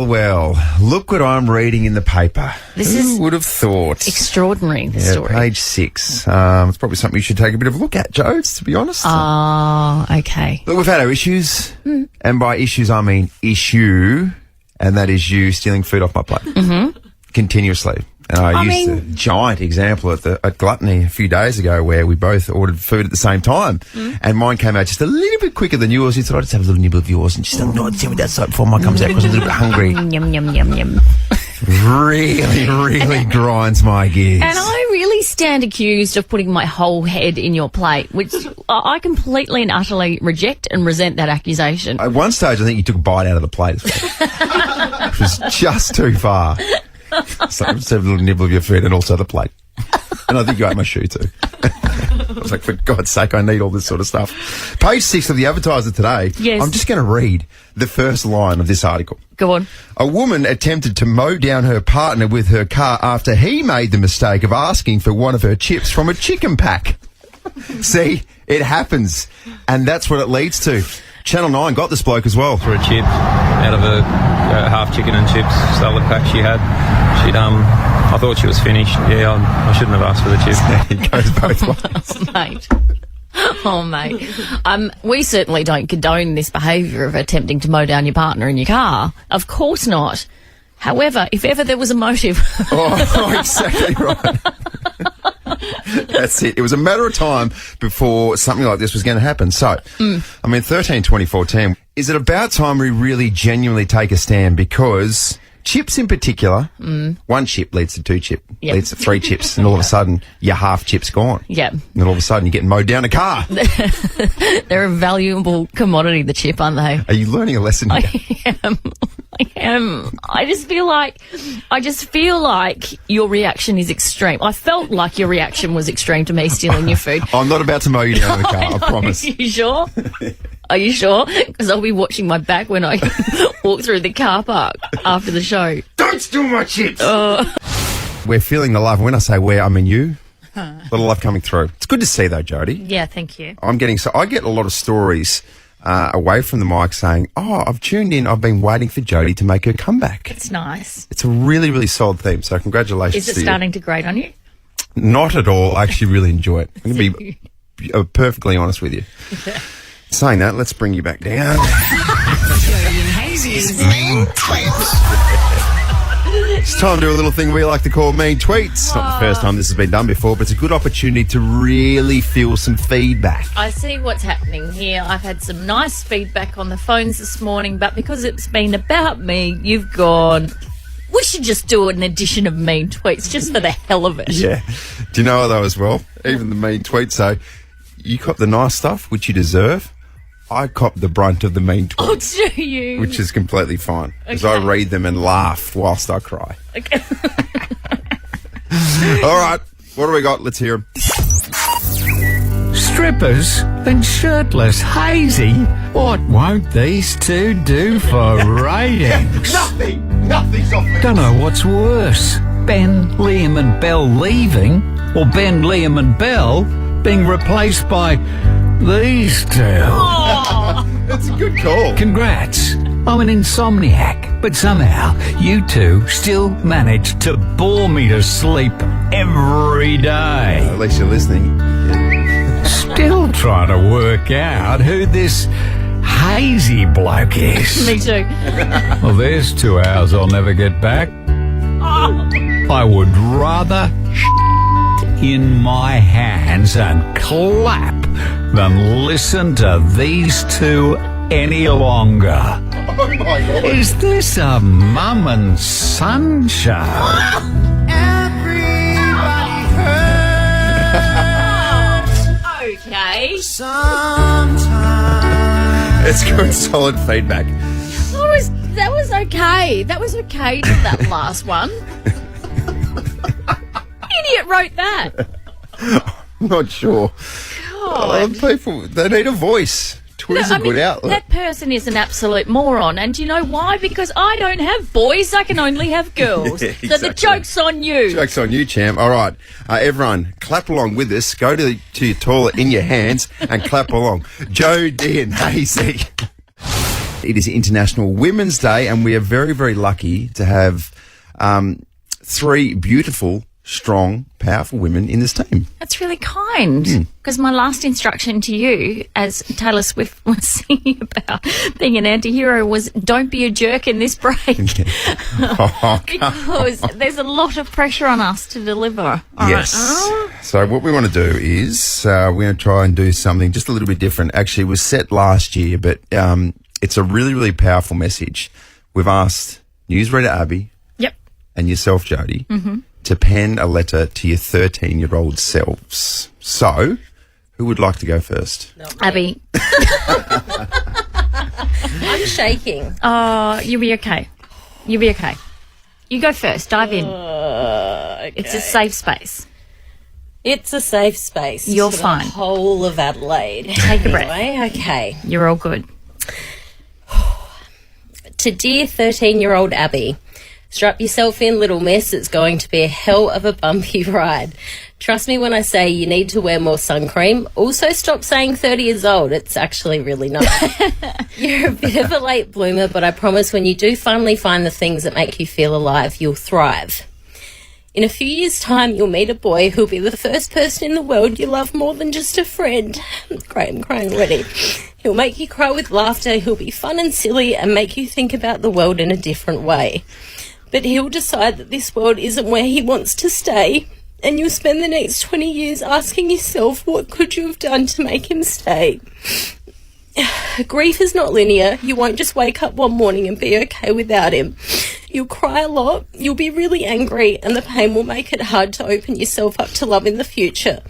Well. Look what I'm reading in the paper. Who would have thought? Extraordinary, the story. Page 6. It's probably something you should take a bit of a look at, Jodes, to be honest. Okay. Look, we've had our issues, and by issues I mean issue, and that is you stealing food off my plate continuously. And I used a giant example at Gluttony a few days ago where we both ordered food at the same time, and mine came out just a little bit quicker than yours. You thought, I'll just have a little nibble of yours, and just tell me that soap before mine comes out because I'm a little bit hungry. Yum, yum, yum, yum. Really grinds my gears. And I really stand accused of putting my whole head in your plate, which I completely and utterly reject and resent that accusation. At one stage, I think you took a bite out of the plate, which was just too far. So just have a little nibble of your food and also the plate. And I think you ate my shoe too. I was like, for God's sake, I need all this sort of stuff. Page 6 of the Advertiser today. Yes. I'm just going to read the first line of this article. Go on. A woman attempted to mow down her partner with her car after he made the mistake of asking for one of her chips from a chicken pack. See, it happens. And that's what it leads to. Channel 9 got this bloke as well. For a chip out of a half chicken and chips salad pack she had. I thought she was finished. Yeah, I shouldn't have asked for the chips. It goes both ways. Mate. We certainly don't condone this behaviour of attempting to mow down your partner in your car. Of course not. However, if ever there was a motive... Exactly right. That's it. It was a matter of time before something like this was going to happen. So, 13/2014, is it about time we really genuinely take a stand? Because chips in particular, one chip leads to two chip, leads to three chips, and all of a sudden your half chip's gone. Yeah. And all of a sudden you're getting mowed down a car. They're a valuable commodity, the chip, aren't they? Are you learning a lesson here? I am. I just feel like your reaction is extreme. I felt like your reaction was extreme to me stealing your food. I'm not about to mow you down in the car, I promise. Are you sure? Are you sure? Because I'll be watching my back when I walk through the car park after the show. Don't steal my chips! We're feeling the love. When I say we, I mean you. A lot of love coming through. It's good to see, though, Jodie. Yeah, thank you. I get a lot of stories away from the mic saying, I've tuned in, I've been waiting for Jodie to make her comeback. It's nice. It's a really, really solid theme, so congratulations to you. Is it starting to grate on you? Not at all. I actually really enjoy it. I'm going to be perfectly honest with you. Yeah. Saying that, let's bring you back down. Jodie and Hayesy's Mean Tweets. It's time to do a little thing we like to call Mean Tweets. Not the first time this has been done before, but it's a good opportunity to really feel some feedback. I see what's happening here. I've had some nice feedback on the phones this morning, but because it's been about me, you've gone, we should just do an edition of Mean Tweets just for the hell of it. Yeah. Do you know what, though, as well? Even the mean tweets. So you cop the nice stuff, which you deserve. I cop the brunt of the mean tweets. Oh, do you? Which is completely fine. Because I read them and laugh whilst I cry. Okay. All right. What do we got? Let's hear them. Strippers and shirtless Hayesy. What won't these two do for ratings? Nothing's off me. Don't know what's worse. Ben, Liam and Belle leaving, or Ben, Liam and Belle being replaced by these two. That's a good call. Congrats. I'm an insomniac, but somehow you two still manage to bore me to sleep every day. At least you're listening. Still trying to work out who this Hayesy bloke is. Me too. Well, there's 2 hours I'll never get back. I would rather in my hands and clap than listen to these two any longer. Oh, my God. Is this a mum and son show? Everybody hurts Okay. sometimes. It's good, solid feedback. That was okay. That was okay to that last one. Idiot wrote that. I'm not sure. People, they need a voice. Twitter's a good outlet. That person is an absolute moron. And do you know why? Because I don't have boys. I can only have girls. Yeah, So the exactly. joke's on you. Joke's on you, champ. All right. Everyone, clap along with us. Go to your toilet in your hands and clap along. Jodie and Hayesy. It is International Women's Day, and we are very, very lucky to have 3 beautiful, strong, powerful women in this team. That's really kind. Because my last instruction to you, as Taylor Swift was singing about being an anti-hero, was don't be a jerk in this break. Because there's a lot of pressure on us to deliver. All yes. right. So what we want to do is we're going to try and do something just a little bit different. Actually, it was set last year, but it's a really, really powerful message. We've asked newsreader Abby and yourself, Jodie, to pen a letter to your 13-year-old selves. So, who would like to go first? Abby. I'm shaking. Oh, you'll be okay. You'll be okay. You go first. Dive in. Okay. It's a safe space. It's a safe space. You're for fine. The whole of Adelaide. Take a breath. Anyway, okay. You're all good. To dear 13-year-old Abby, strap yourself in, little miss. It's going to be a hell of a bumpy ride. Trust me when I say you need to wear more sun cream. Also, stop saying 30 years old. It's actually really nice. You're a bit of a late bloomer, but I promise when you do finally find the things that make you feel alive, you'll thrive. In a few years' time, you'll meet a boy who'll be the first person in the world you love more than just a friend. Great, I'm crying already. He'll make you cry with laughter. He'll be fun and silly and make you think about the world in a different way. But he'll decide that this world isn't where he wants to stay, and you'll spend the next 20 years asking yourself, what could you have done to make him stay? Grief is not linear. You won't just wake up one morning and be okay without him. You'll cry a lot, you'll be really angry, and the pain will make it hard to open yourself up to love in the future.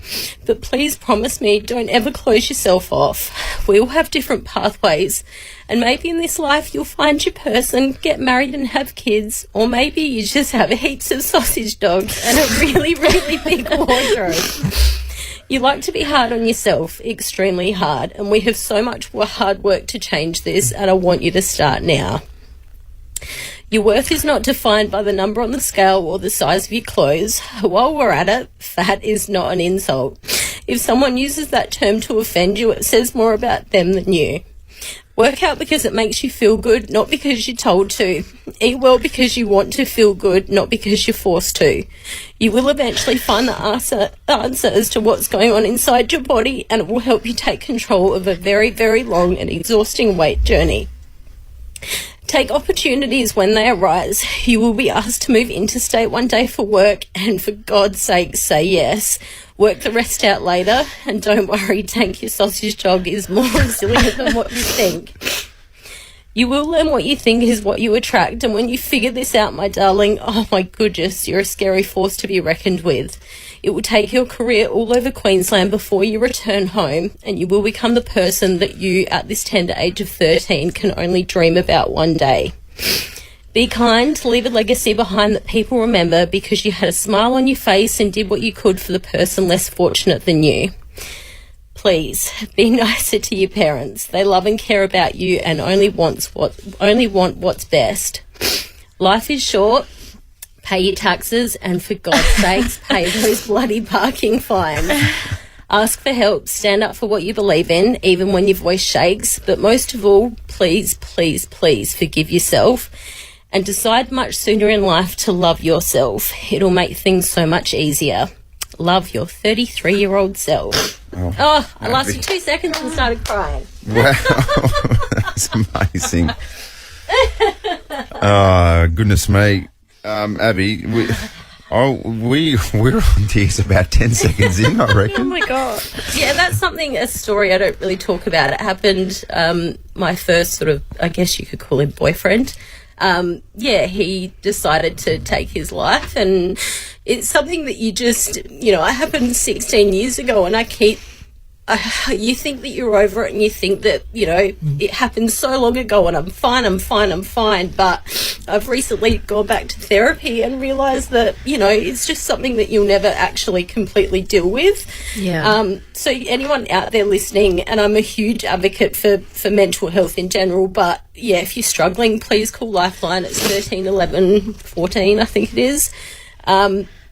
But please promise me, don't ever close yourself off. We all have different pathways, and maybe in this life you'll find your person, get married and have kids, or maybe you just have heaps of sausage dogs and a really, really big wardrobe. You like to be hard on yourself, extremely hard, and we have so much hard work to change this, and I want you to start now. Your worth is not defined by the number on the scale or the size of your clothes. While we're at it, fat is not an insult. If someone uses that term to offend you, it says more about them than you. Work out because it makes you feel good, not because you're told to. Eat well because you want to feel good, not because you're forced to. You will eventually find the answer as to what's going on inside your body, and it will help you take control of a very, very long and exhausting weight journey. Take opportunities when they arise. You will be asked to move interstate one day for work, and for God's sake, say yes. Work the rest out later, and don't worry, Tank, your sausage dog is more resilient than what you think. You will learn what you think is what you attract, and when you figure this out, my darling, oh my goodness, you're a scary force to be reckoned with. It will take your career all over Queensland before you return home, and you will become the person that you, at this tender age of 13, can only dream about one day. Be kind, leave a legacy behind that people remember because you had a smile on your face and did what you could for the person less fortunate than you. Please, be nicer to your parents. They love and care about you and only want what's best. Life is short. Pay your taxes, and for God's sakes, pay those bloody parking fines. Ask for help, stand up for what you believe in, even when your voice shakes. But most of all, please, please, please forgive yourself and decide much sooner in life to love yourself. It'll make things so much easier. Love your 33-year-old self. Oh, I lasted 2 seconds and started crying. Wow, that's amazing. Oh, goodness me. Abby, we're on tears about 10 seconds in, I reckon. Oh, my God. Yeah, that's a story I don't really talk about. It happened, my first sort of, I guess you could call him boyfriend. He decided to take his life, and it's something that you just, it happened 16 years ago, and you think that you're over it, and you think that, it happened so long ago and I'm fine. But I've recently gone back to therapy and realised that, it's just something that you'll never actually completely deal with. Yeah. So anyone out there listening, and I'm a huge advocate for mental health in general, but yeah, if you're struggling, please call Lifeline. It's 13 11 14, I think it is.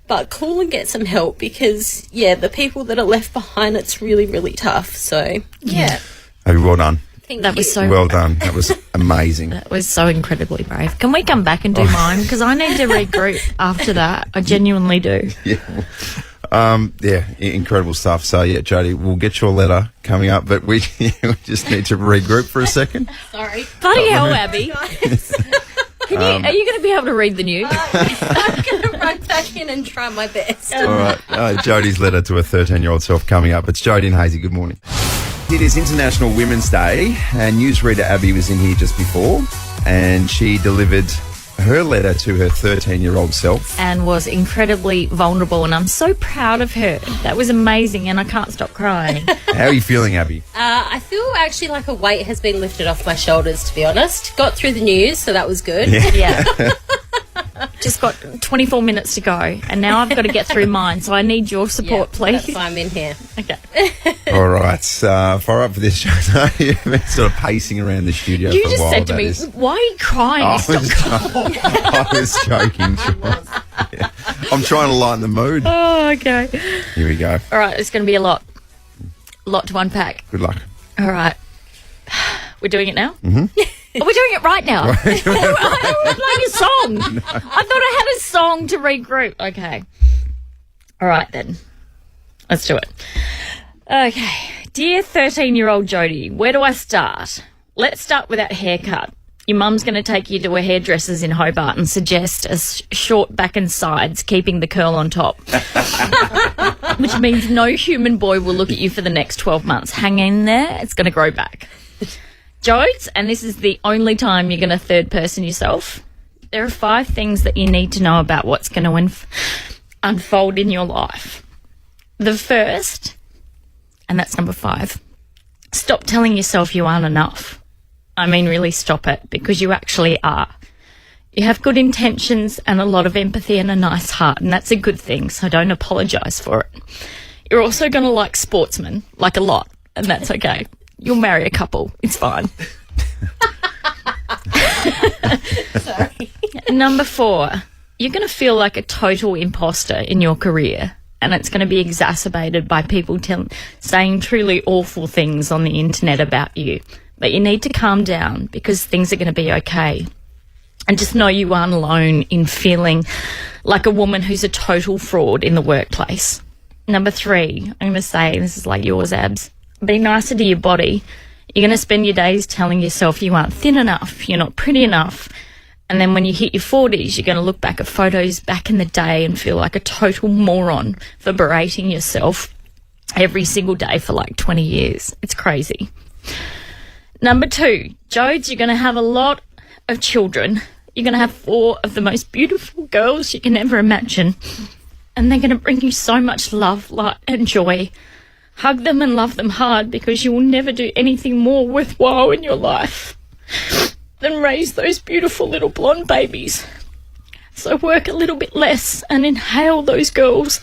But call and get some help because, the people that are left behind, it's really, really tough. So, yeah. Abby, well done. Thank That you. was so Well done. That was Amazing. That was so incredibly brave. Can we come back and do mine? Because I need to regroup after that. I genuinely do. Yeah, incredible stuff. So, yeah, Jodie, we'll get your letter coming up, but we just need to regroup for a second. Sorry. Bloody hell, Abby. Are you going to be able to read the news? I'm going to run back in and try my best. All right. Jodie's letter to her 13-year-old self coming up. It's Jodie and Hayesy. Good morning. It is International Women's Day, and newsreader Abby was in here just before, and she delivered her letter to her 13-year-old self. And was incredibly vulnerable, and I'm so proud of her. That was amazing, and I can't stop crying. How are you feeling, Abby? I feel actually like a weight has been lifted off my shoulders, to be honest. Got through the news, so that was good. Yeah. Just got 24 minutes to go, and now I've got to get through mine, so I need your support, please. That's why I'm in here. Okay. All right. Fire up for this show. You've been sort of pacing around the studio You for a just while. said to me, why are you crying? I was joking. Yeah. I'm trying to lighten the mood. Oh, okay. Here we go. All right, it's going to be a lot to unpack. Good luck. All right. We're doing it now? Mm-hmm. Are we doing it right now? I thought we were playing a song. No. I thought I had a song to regroup. Okay. All right, then. Let's do it. Okay. Dear 13-year-old Jodie, where do I start? Let's start with that haircut. Your mum's going to take you to a hairdresser's in Hobart and suggest a short back and sides, keeping the curl on top. Which means no human boy will look at you for the next 12 months. Hang in there. It's going to grow back. Jodes, and this is the only time you're going to third person yourself, there are 5 things that you need to know about what's going to unfold in your life. The first, and that's number 5, stop telling yourself you aren't enough. I mean, really stop it, because you actually are. You have good intentions and a lot of empathy and a nice heart, and that's a good thing, so don't apologise for it. You're also going to like sportsmen, like a lot, and that's okay. You'll marry a couple. It's fine. Sorry. Number 4, you're going to feel like a total imposter in your career, and it's going to be exacerbated by people saying truly awful things on the internet about you. But you need to calm down, because things are going to be okay. And just know you aren't alone in feeling like a woman who's a total fraud in the workplace. Number 3, I'm going to say, this is like yours, Abs, be nicer to your body. You're going to spend your days telling yourself you aren't thin enough, you're not pretty enough. And then when you hit your 40s, you're going to look back at photos back in the day and feel like a total moron for berating yourself every single day for like 20 years. It's crazy. Number 2, Jodes, you're going to have a lot of children. You're going to have 4 of the most beautiful girls you can ever imagine. And they're going to bring you so much love, light and joy. Hug them and love them hard, because you will never do anything more worthwhile in your life than raise those beautiful little blonde babies. So work a little bit less and inhale those girls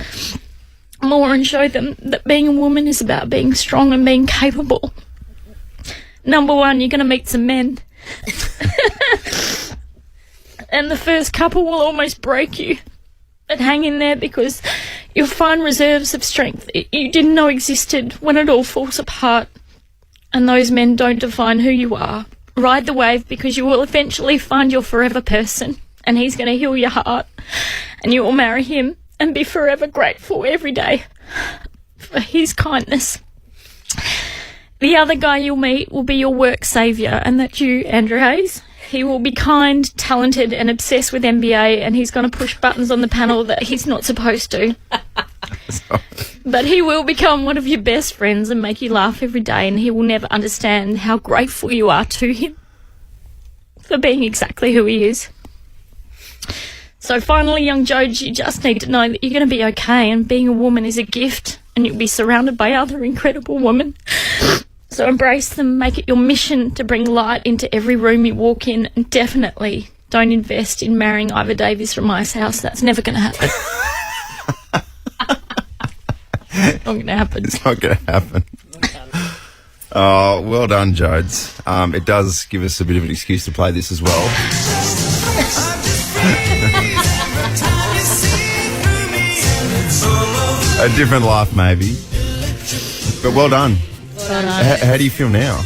more and show them that being a woman is about being strong and being capable. Number 1, you're going to meet some men. And the first couple will almost break you. But hang in there, because you'll find reserves of strength you didn't know existed when it all falls apart. And those men don't define who you are. Ride the wave, because you will eventually find your forever person, and he's going to heal your heart, and you will marry him and be forever grateful every day for his kindness. The other guy you'll meet will be your work saviour, and that's you, Andrew Hayes. He will be kind, talented and obsessed with NBA, and he's going to push buttons on the panel that he's not supposed to. But he will become one of your best friends and make you laugh every day, and he will never understand how grateful you are to him for being exactly who he is. So finally, young Jodie, you just need to know that you're going to be okay, and being a woman is a gift, and you'll be surrounded by other incredible women. So embrace them, make it your mission to bring light into every room you walk in, and definitely don't invest in marrying Ivor Davies from Ice House. That's never going to happen. Not going to happen. It's not going to happen. Oh, well done, Jodes. It does give us a bit of an excuse to play this as well. A different laugh, maybe. But well done. Well done. How do you feel now?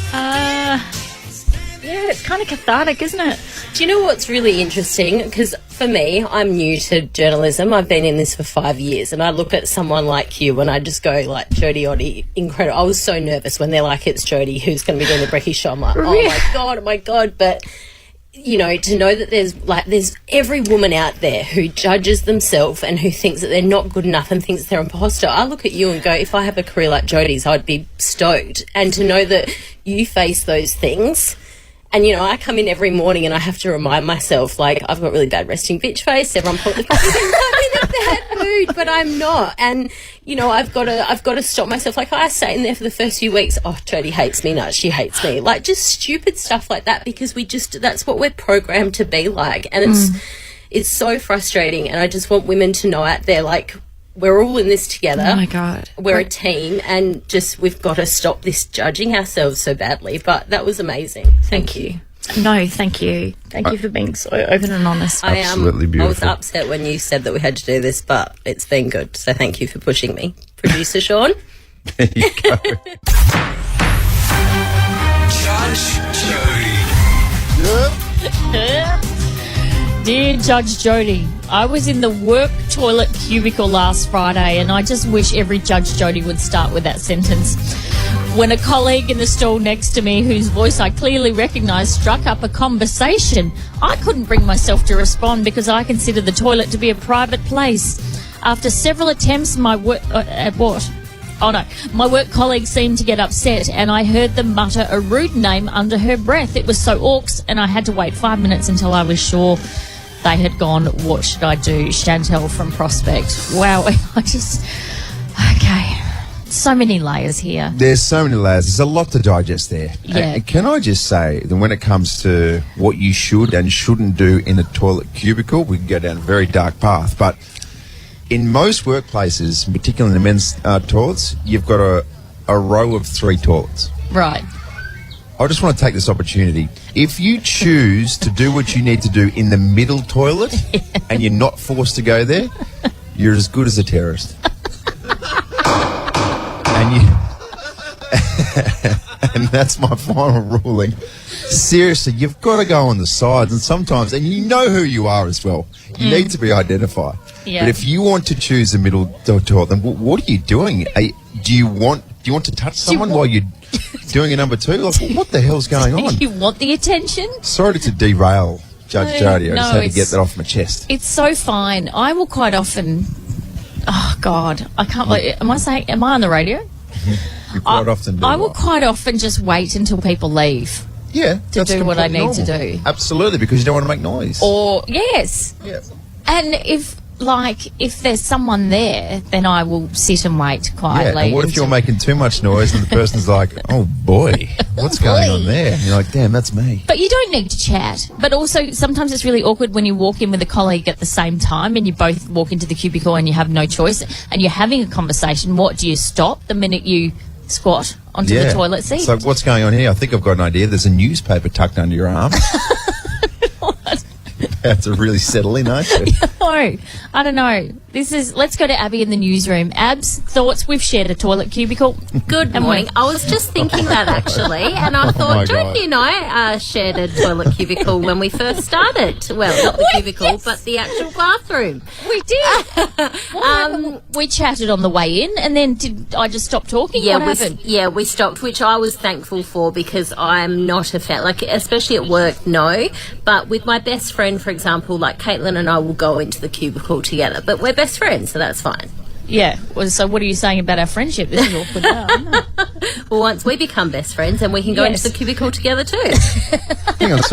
Yeah, It's kind of cathartic, isn't it? Do you know what's really interesting? Because for me, I'm new to journalism. I've been in this for 5 years, and I look at someone like you and I just go like, Jodie, incredible. I was so nervous when they're like, it's Jodie who's going to be doing the brekkie show. I'm like, oh my God. But, you know, to know that there's every woman out there who judges themselves and who thinks that they're not good enough and thinks they're an imposter. I look at you and go, if I have a career like Jodie's, I'd be stoked. And to know that you face those things. And, you know, I come in every morning and I have to remind myself, like, I've got really bad resting bitch face. Everyone probably thinks I'm in a bad mood, but I'm not. And, you know, I've got to stop myself. Like, I sat in there for the first few weeks, oh, Jodie hates me. No, she hates me. Like, just stupid stuff like that, because that's what we're programmed to be like. And it's so frustrating. And I just want women to know out there, like, we're all in this together. Oh, my God. We're a team, and just we've got to stop this judging ourselves so badly. But that was amazing. Thank you. No, thank you. Thank you for being so open and honest. Absolutely beautiful. I was upset when you said that we had to do this, but it's been good. So thank you for pushing me. Producer Sean. There you go. Judge Jodie. Dear Judge Jodie, I was in the work toilet cubicle last Friday, and I just wish every Judge Jodie would start with that sentence. When a colleague in the stall next to me, whose voice I clearly recognised, struck up a conversation, I couldn't bring myself to respond because I consider the toilet to be a private place. After several attempts, my work colleague seemed to get upset, and I heard them mutter a rude name under her breath. It was so orcs, and I had to wait 5 minutes until I was sure they had gone. What should I do? Chantel from Prospect. Wow, okay. So many layers here. There's so many layers. There's a lot to digest there. Yeah. And can I just say that when it comes to what you should and shouldn't do in a toilet cubicle, we can go down a very dark path. But in most workplaces, particularly in the men's toilets, you've got a row of 3 toilets. Right. I just want to take this opportunity. If you choose to do what you need to do in the middle toilet and you're not forced to go there, you're as good as a terrorist. And that's my final ruling. Seriously, you've got to go on the sides, and sometimes, and you know who you are as well. You need to be identified. Yeah. But if you want to choose the middle toilet, then what are you doing? Do you want to touch someone while you're doing a number 2? Like, what the hell's going on? You want the attention? Sorry to derail Judge Jodie. I just had to get that off my chest. It's so fine. I will quite often. Oh God, I can't believe. Am I on the radio? You quite often do. I will quite often just wait until people leave. Yeah, to do what I need to do. Absolutely, because you don't want to make noise. Or yes. Yeah. And if there's someone there, then I will sit and wait quietly. Yeah, and what if you're making too much noise and the person's like, oh boy, what's going on there? And you're like, damn, that's me. But you don't need to chat. But also, sometimes it's really awkward when you walk in with a colleague at the same time and you both walk into the cubicle and you have no choice and you're having a conversation. What, do you stop the minute you squat onto the toilet seat? So what's going on here? I think I've got an idea. There's a newspaper tucked under your arm. What? You have to really settle in, aren't you? No, I don't know. Let's go to Abby in the newsroom. Abs, thoughts? We've shared a toilet cubicle. Good morning. I was just thinking that actually, and I thought Jodie and I shared a toilet cubicle when we first started. Well, not the cubicle, but the actual bathroom. We did. We chatted on the way in, and then did I just stop talking? Yeah, what happened? We stopped, which I was thankful for because I'm not a fan, like especially at work, no. But with my best friend, for example, like Caitlin and I will go into the cubicle together, but we're best friends, so that's fine. Yeah. Well, so what are you saying about our friendship? This is awkward now, isn't it? Well, once we become best friends, then we can go into the cubicle together too. Hang on.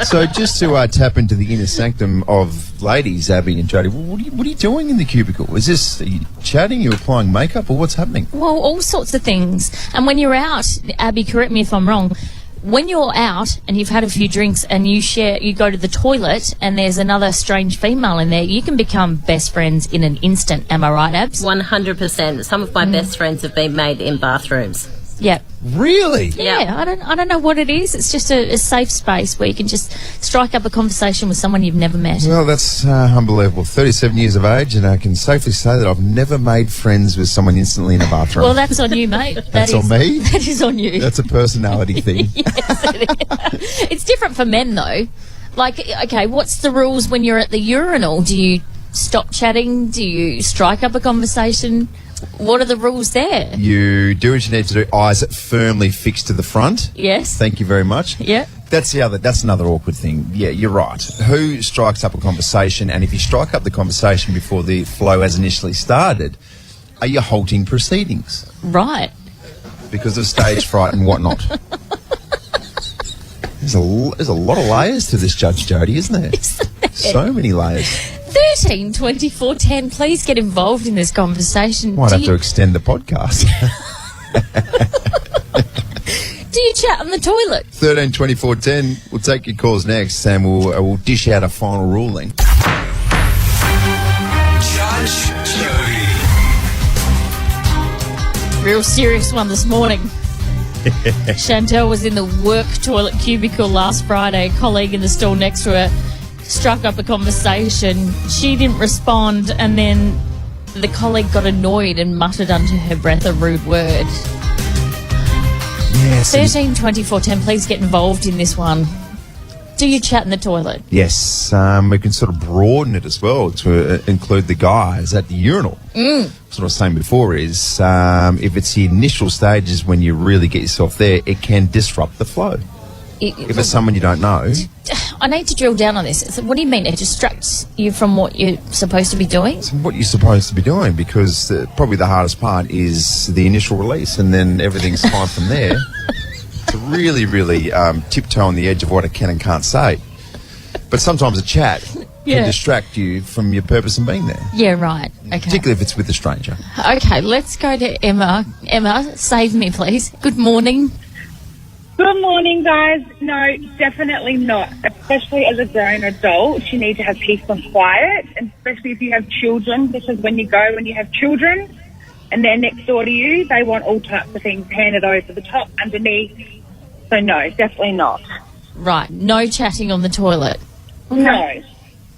So just to tap into the inner sanctum of ladies, Abby and Jodie, what are you doing in the cubicle? Are you chatting? Are you applying makeup, or what's happening? Well, all sorts of things. And when you're out, Abby, correct me if I'm wrong, when you're out and you've had a few drinks and you go to the toilet and there's another strange female in there, you can become best friends in an instant. Am I right, Abs? 100%. Some of my best friends have been made in bathrooms. Yeah. Really? Yeah, I don't know what it is. It's just a safe space where you can just strike up a conversation with someone you've never met. Well, that's unbelievable. 37 years of age, and I can safely say that I've never made friends with someone instantly in a bathroom. Well, that's on you, mate. That's on me? That is on you. That's a personality thing. Yes, it is. It's different for men, though. Like, okay, what's the rules when you're at the urinal? Do you stop chatting? Do you strike up a conversation? What are the rules there? You do what you need to do. Eyes firmly fixed to the front. Yes. Thank you very much. Yeah. That's another awkward thing. Yeah, you're right. Who strikes up a conversation? And if you strike up the conversation before the flow has initially started, are you halting proceedings? Right. Because of stage fright and whatnot. There's a lot of layers to this, Judge Jodie, isn't there? So many layers. 13 24 10. Please get involved in this conversation. Might have to extend the podcast. Do you chat on the toilet? 13 24 10. We'll take your calls next, and we'll dish out a final ruling. Judge Jodie. Real serious one this morning. Chantel was in the work toilet cubicle last Friday. A colleague in the stall next to her struck up a conversation. She didn't respond, and then the colleague got annoyed and muttered under her breath a rude word. Yes. 13 24 10. Please get involved in this one. Do you chat in the toilet? Yes. We can sort of broaden it as well to include the guys at the urinal. What I was saying before is if it's the initial stages when you really get yourself there, it can disrupt the flow. If it's someone you don't know. I need to drill down on this. What do you mean? It distracts you from what you're supposed to be doing? It's what you're supposed to be doing, because probably the hardest part is the initial release, and then everything's fine from there. To really, really tiptoe on the edge of what I can and can't say. But sometimes a chat can distract you from your purpose in being there. Yeah, right. Okay. Particularly if it's with a stranger. Okay, let's go to Emma. Emma, save me, please. Good morning. Good morning, guys. No, definitely not. Especially as a grown adult, you need to have peace and quiet, and especially if you have children, because when you have children and they're next door to you, they want all types of things handed over the top, underneath. So no, definitely not. Right, no chatting on the toilet. No.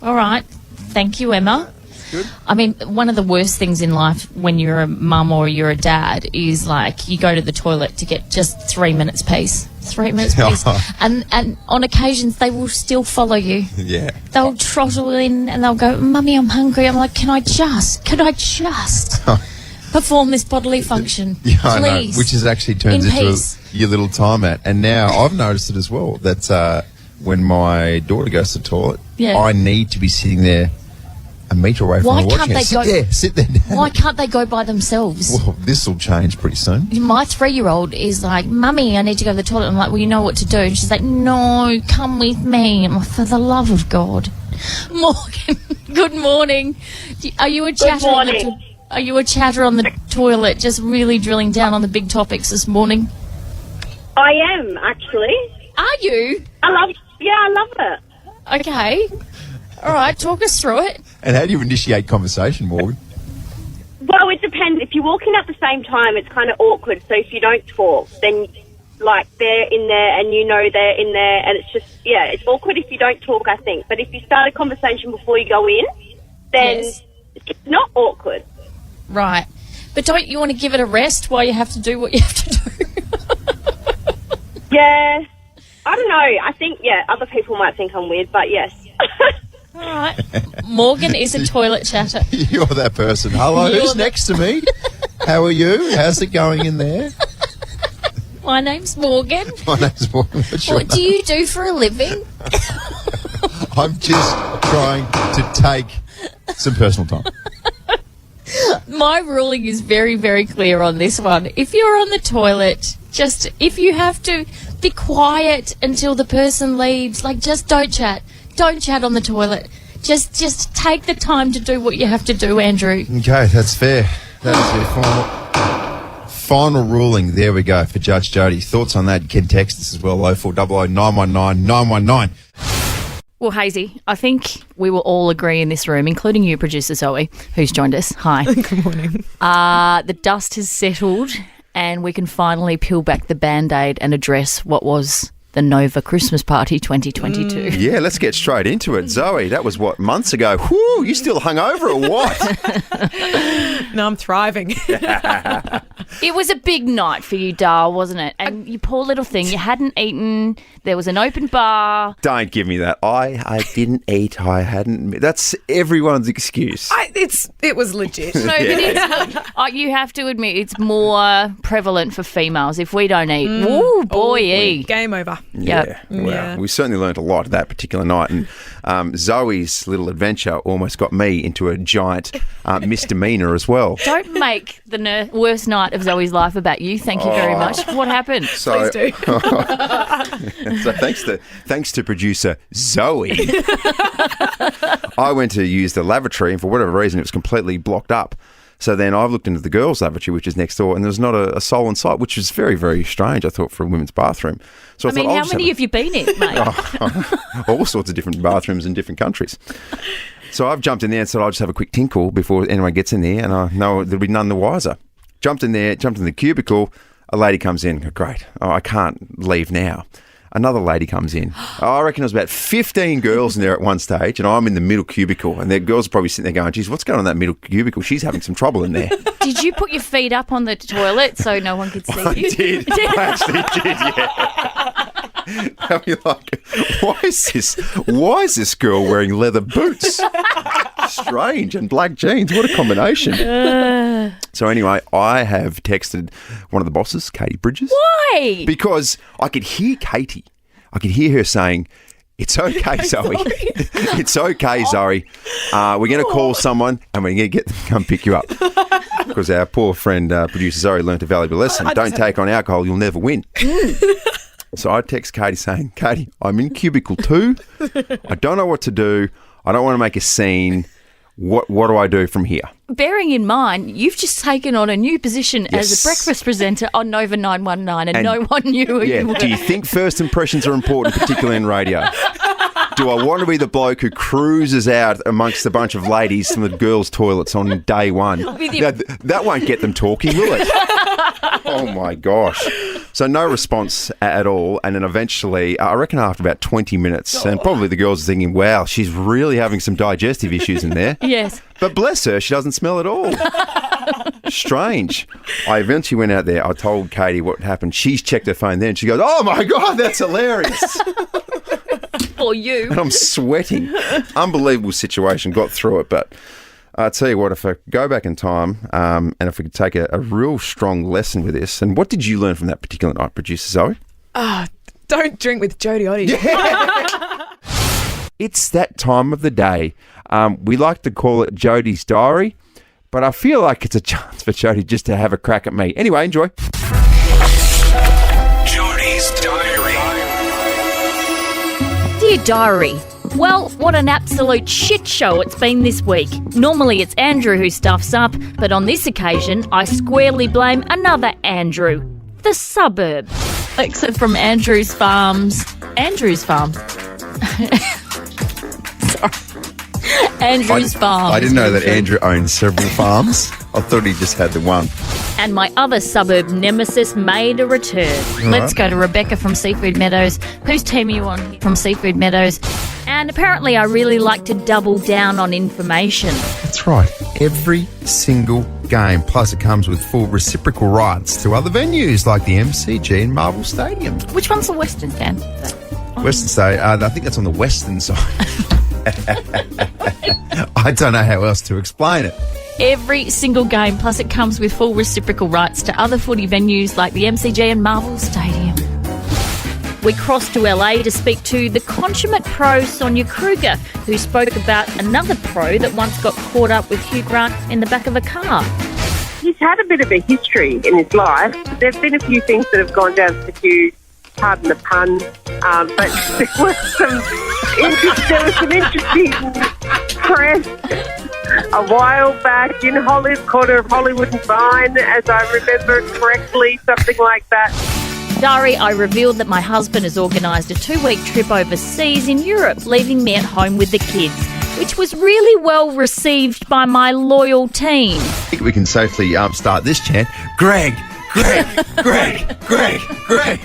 All right. Thank you, Emma. Good. I mean, one of the worst things in life when you're a mum or you're a dad is like you go to the toilet to get just 3 minutes peace. 3 minutes peace. And on occasions they will still follow you. Yeah. They'll trottle in and they'll go, Mummy, I'm hungry. I'm like, can I just perform this bodily function? Yeah, I know. Please. Which is actually turns into your little time out. And now I've noticed it as well, that when my daughter goes to the toilet, I need to be sitting there a metre away from her watching it. Sit there down. Why can't they go by themselves? Well, this will change pretty soon. My 3-year-old is like, Mummy, I need to go to the toilet. I'm like, well, you know what to do. And she's like, no, come with me. I'm like, for the love of God. Morgan, good morning. Are you a chatter? Are you a chatter on the toilet, just really drilling down on the big topics this morning? I am, actually. Are you? I love it. Okay. All right, talk us through it. And how do you initiate conversation, Morgan? Well, it depends. If you're walking at the same time, it's kind of awkward. So if you don't talk, then, like, they're in there and you know they're in there, and it's just, it's awkward if you don't talk, I think. But if you start a conversation before you go in, then it's not awkward. Right. But don't you want to give it a rest while you have to do what you have to do? Yeah. I don't know. I think, other people might think I'm weird, but yes. All right. Morgan is a toilet chatter. You're that person. Hello, who's next to me? How are you? How's it going in there? My name's Morgan. My name's Morgan. What do you do for a living? I'm just trying to take some personal time. My ruling is very, very clear on this one. If you're on the toilet, if you have to, be quiet until the person leaves. Like, just don't chat. Don't chat on the toilet. Just take the time to do what you have to do, Andrew. Okay, that's fair. That is your final ruling. There we go for Judge Jodie. Thoughts on that? You can text us as well, 0400 919 919. Well, Hayesy, I think we will all agree in this room, including you, producer Zoe, who's joined us. Hi. Good morning. The dust has settled and we can finally peel back the Band-Aid and address what was the Nova Christmas Party 2022. Yeah, let's get straight into it. Zoe, that was what, months ago? Whew, you still hungover or what? No, I'm thriving. It was a big night for you, Dar, wasn't it? And you poor little thing, you hadn't eaten. There was an open bar. Don't give me that. I didn't eat. I hadn't. That's everyone's excuse. It was legit. No, but it's, you have to admit, it's more prevalent for females. If we don't eat, woo, boy. Game over. Yeah. Well, Yeah. we certainly learned a lot that particular night. And Zoe's little adventure almost got me into a giant misdemeanor as well. Don't make the worst night of Zoe's life about you. Thank you very much. What happened? So, Please do. so thanks to producer Zoe, I went to use the lavatory, and for whatever reason, it was completely blocked up. So then I've looked into the girls' lavatory, which is next door, and there's not a soul in sight, which is very, very strange, I thought, for a women's bathroom. So I thought, how many have you been in, mate? all sorts of different bathrooms in different countries. So I've jumped in there and said, I'll just have a quick tinkle before anyone gets in there, and I know there'll be none the wiser. Jumped in the cubicle. A lady comes in. Great. Oh, I can't leave now. Another lady comes in. I reckon there was about 15 girls in there at one stage, and I'm in the middle cubicle, and the girls are probably sitting there going, geez, what's going on in that middle cubicle? She's having some trouble in there. Did you put your feet up on the toilet so no one could see you? I did. I actually did, yeah. I mean, like, why is this girl wearing leather boots? Strange, and black jeans. What a combination. So anyway, I have texted one of the bosses, Katie Bridges. Why? Because I could hear Katie. I could hear her saying, it's okay, Zoe. It's okay, Zoe. We're going to call someone and we're going to get them to come pick you up. Because our poor friend, producer Zoe, learnt a valuable lesson. Don't take on alcohol, you'll never win. So I text Katie saying, Katie, I'm in cubicle 2. I don't know what to do. I don't want to make a scene. What do I do from here? Bearing in mind, you've just taken on a new position as a breakfast presenter on Nova 919 and no one knew who you were. Do you think first impressions are important, particularly in radio? Do I want to be the bloke who cruises out amongst a bunch of ladies from the girls' toilets on day one? That won't get them talking, will it? Oh, my gosh. So no response at all. And then eventually, I reckon after about 20 minutes, and probably the girls are thinking, wow, she's really having some digestive issues in there. Yes. But bless her, she doesn't smell at all. Strange. I eventually went out there. I told Katie what happened. She's checked her phone then. She goes, oh, my God, that's hilarious. For you. And I'm sweating. Unbelievable situation. Got through it. But I tell you what, if I go back in time and if we could take a real strong lesson with this, and what did you learn from that particular night, producer Zoe? Don't drink with Jodie. Yeah. It's that time of the day. We like to call it Jodie's diary, but I feel like it's a chance for Jodie just to have a crack at me. Anyway, enjoy. Jodie's diary. Dear diary, well, what an absolute shit show it's been this week. Normally it's Andrew who stuffs up, but on this occasion I squarely blame another Andrew, the suburb. Except from Andrew's Farm. Andrew's Farm. I didn't know that Andrew owns several farms. I thought he just had the one. And my other suburb nemesis made a return. Let's go to Rebecca from Seafood Meadows. Whose team are you on from Seafood Meadows? And apparently I really like to double down on information. That's right. Every single game. Plus it comes with full reciprocal rights to other venues like the MCG and Marvel Stadium. Which one's the Western stand? Western State. I think that's on the western side. I don't know how else to explain it. Every single game, plus it comes with full reciprocal rights to other footy venues like the MCG and Marvel Stadium. We crossed to LA to speak to the consummate pro Sonia Kruger, who spoke about another pro that once got caught up with Hugh Grant in the back of a car. He's had a bit of a history in his life. There have been a few things that have gone down for Hugh, pardon the pun, but there was some interesting press a while back in Hollywood, corner of Hollywood and Vine, as I remember correctly, something like that. Dari, I revealed that my husband has organised a 2-week trip overseas in Europe, leaving me at home with the kids, which was really well received by my loyal team. I think we can safely start this chant. Greg, Greg.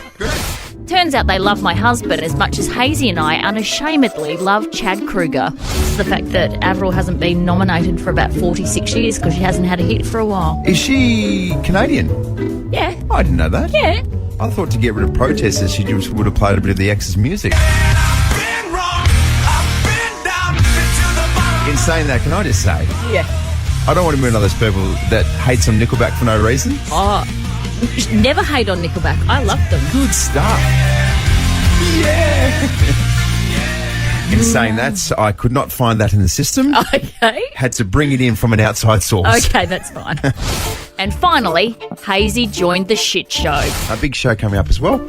Turns out they love my husband as much as Hayesy and I unashamedly love Chad Kruger. It's the fact that Avril hasn't been nominated for about 46 years because she hasn't had a hit for a while. Is she Canadian? Yeah. I didn't know that. Yeah. I thought to get rid of protesters, she just would have played a bit of the X's music. In saying that, can I just say, Yeah. I don't want to be one of those people that hates on Nickelback for no reason. Oh, never hate on Nickelback. I love them. Good stuff. Yeah. In saying that, I could not find that in the system. Okay. Had to bring it in from an outside source. Okay, that's fine. And finally, Hayesy joined the shit show. A big show coming up as well.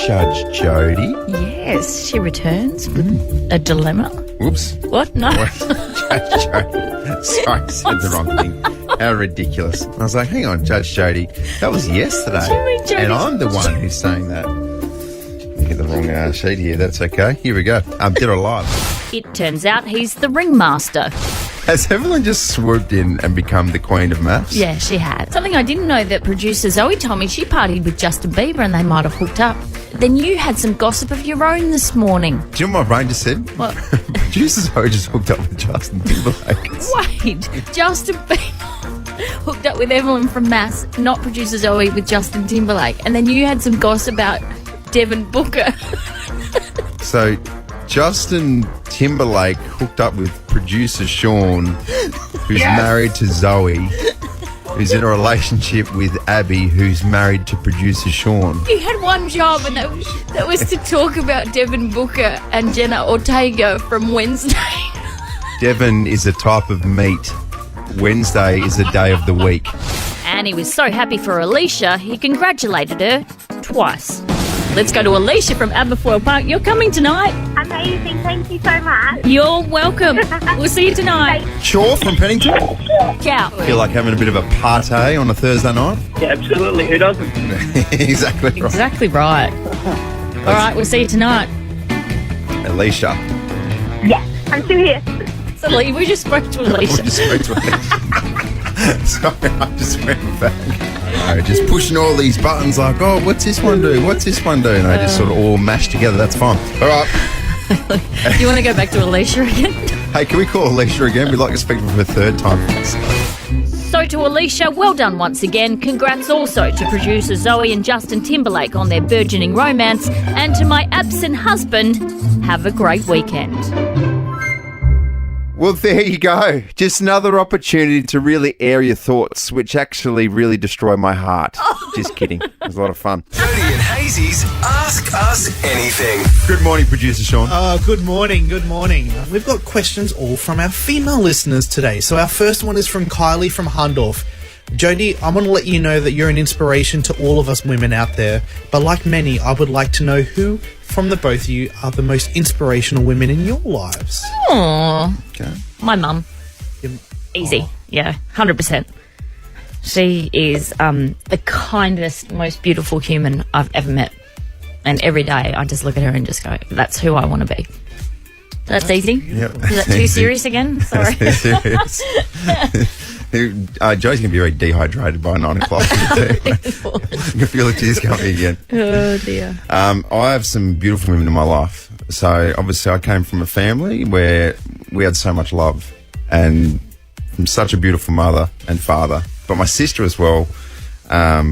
Judge Jodie. Yes, she returns with a dilemma. Whoops. What? No. Judge Jodie. Sorry, I said the wrong thing. How ridiculous. I was like, hang on, Judge Jodie. That was yesterday. And I'm the one who's saying that. Get the wrong sheet here. That's okay. Here we go. Dead or alive. It turns out he's the ringmaster. Has Evelyn just swooped in and become the queen of maths? Yeah, she had. Something I didn't know that producer Zoe told me, she partied with Justin Bieber and they might have hooked up. Then you had some gossip of your own this morning. Do you know what my brain just said? What? Producer Zoe just hooked up with Justin Timberlake. Wait, Justin Bieber hooked up with Evelyn from Mass, not producer Zoe with Justin Timberlake. And then you had some gossip about Devin Booker. So Justin Timberlake hooked up with producer Sean, who's married to Zoe, who's in a relationship with Abby, who's married to producer Sean. He had one job, and that was to talk about Devin Booker and Jenna Ortega from Wednesday. Devin is a type of meat. Wednesday is a day of the week. And he was so happy for Alicia, he congratulated her twice. Let's go to Alicia from Aberfoyle Park. You're coming tonight. Amazing. Thank you so much. You're welcome. We'll see you tonight. Shaw from Pennington. Ciao. Feel like having a bit of a party on a Thursday night? Yeah, absolutely. Who doesn't? Exactly right. Exactly right. All right, we'll see you tonight. Alicia. Yeah, I'm still here. So Lee, we just spoke to Alicia. Sorry, I just went back. Just pushing all these buttons like, oh, what's this one do? What's this one do? And they just sort of all mash together. That's fine. All right. Do you want to go back to Alicia again? Hey, can we call Alicia again? We'd like to speak to her for a third time. So to Alicia, well done once again. Congrats also to producer Zoe and Justin Timberlake on their burgeoning romance. And to my absent husband, have a great weekend. Well, there you go. Just another opportunity to really air your thoughts, which actually really destroy my heart. Just kidding. It was a lot of fun. Jodie and Hazy's Ask Us Anything. Good morning, producer Sean. Good morning. We've got questions all from our female listeners today. So our first one is from Kylie from Hahndorf. Jodie, I want to let you know that you're an inspiration to all of us women out there. But like many, I would like to know who from the both of you are the most inspirational women in your lives. Aww. Okay. My mum. Easy. Yeah, 100%. She is the kindest, most beautiful human I've ever met. And every day I just look at her and just go, that's who I want to be. That's easy? Yep. Is that too serious again? Sorry. That's too serious. Joe's going to be very dehydrated by 9 o'clock. I can feel the tears coming again. Oh, dear. I have some beautiful women in my life. So, obviously, I came from a family where we had so much love and from such a beautiful mother and father. But my sister as well, I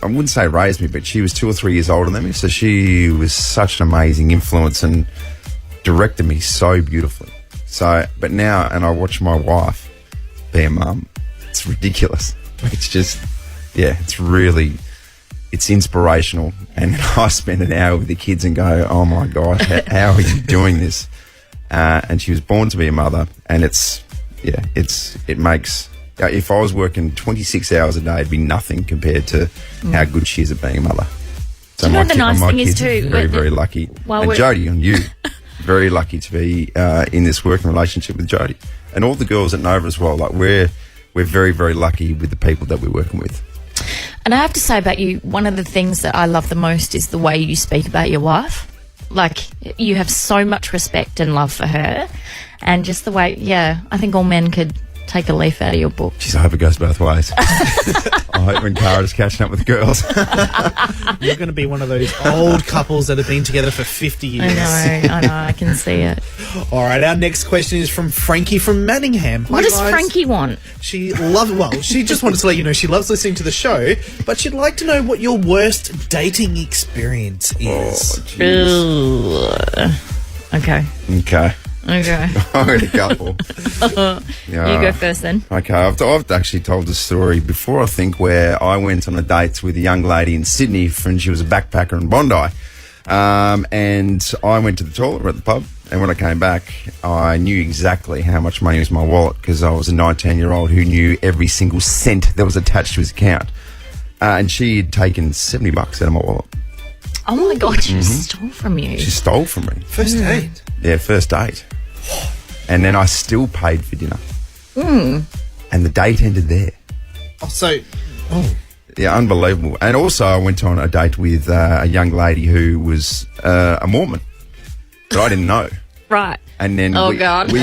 wouldn't say raised me, but she was 2 or 3 years older than me. So, she was such an amazing influence and directed me so beautifully. So, but now, and I watch my wife be a mum, it's ridiculous. It's just, yeah, it's inspirational. And I spend an hour with the kids and go, oh my God, how are you doing this? And she was born to be a mother, and it makes, if I was working 26 hours a day, it'd be nothing compared to how good she is at being a mother. So Do you know the nice thing is too? Very, very lucky. And Jodie, and you, very lucky to be in this working relationship with Jodie. And all the girls at Nova as well. Like we're very, very lucky with the people that we're working with. And I have to say about you, one of the things that I love the most is the way you speak about your wife. Like, you have so much respect and love for her. And just the way, I think all men could take a leaf out of your book. Jeez, I hope it goes both ways. I hope when Cara's catching up with the girls. You're going to be one of those old couples that have been together for 50 years. I know, I can see it. All right, our next question is from Frankie from Manningham. What does Frankie want? She just wanted to let you know she loves listening to the show, but she'd like to know what your worst dating experience is. Okay. I've got a couple. You go first then. Okay, I've actually told this story before, I think, where I went on a date with a young lady in Sydney, and she was a backpacker in Bondi. And I went to the toilet at the pub, and when I came back, I knew exactly how much money was in my wallet because I was a 19-year-old who knew every single cent that was attached to his account. And she had taken $70 out of my wallet. Oh my God, she stole from you. She stole from me. First date? Yeah, first date. And then I still paid for dinner. And the date ended there. Yeah, unbelievable. And also I went on a date with a young lady who was a Mormon, but I didn't know. Right. And then God. we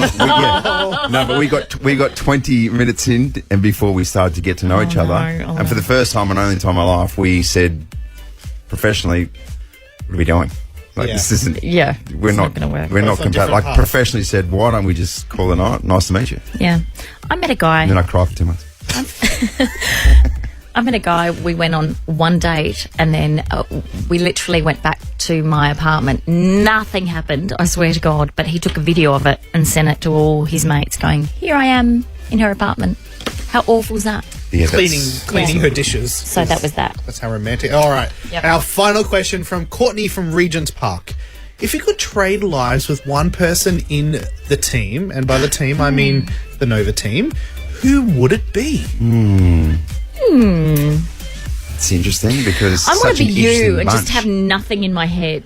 got 20 minutes in, and before we started to get to know each other, and for the first time and only time in my life, we said professionally, what are we doing? This isn't. Yeah, we're not going to work. We're not compatible. Like professionally said, why don't we just call it a night? Nice to meet you. Yeah, I met a guy. And then I cried for 2 months. I met a guy. We went on one date, and then we literally went back to my apartment. Nothing happened, I swear to God. But he took a video of it and sent it to all his mates, going, "Here I am in her apartment." How awful is that? Yeah, cleaning her dishes. So that was that. That's how romantic. All right. Yep. Our final question from Courtney from Regent's Park. If you could trade lives with one person in the team, and by the team I mean the Nova team, who would it be? It's interesting because I want such to be an you interesting and bunch. just have nothing in my head.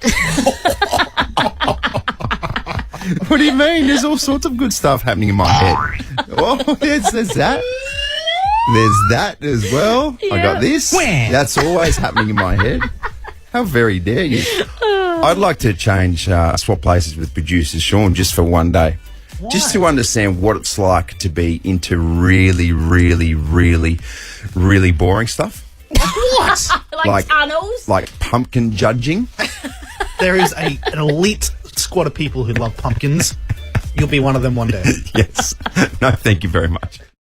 What do you mean? There's all sorts of good stuff happening in my head. Oh, there's that. There's that as well. I got this. That's always happening in my head. How very dare you? I'd like to swap places with producer Sean just for one day. Why? Just to understand what it's like to be into really, really, really, really boring stuff. What? like tunnels? Like pumpkin judging. There is an elite squad of people who love pumpkins. You'll be one of them one day. Yes. No, thank you very much.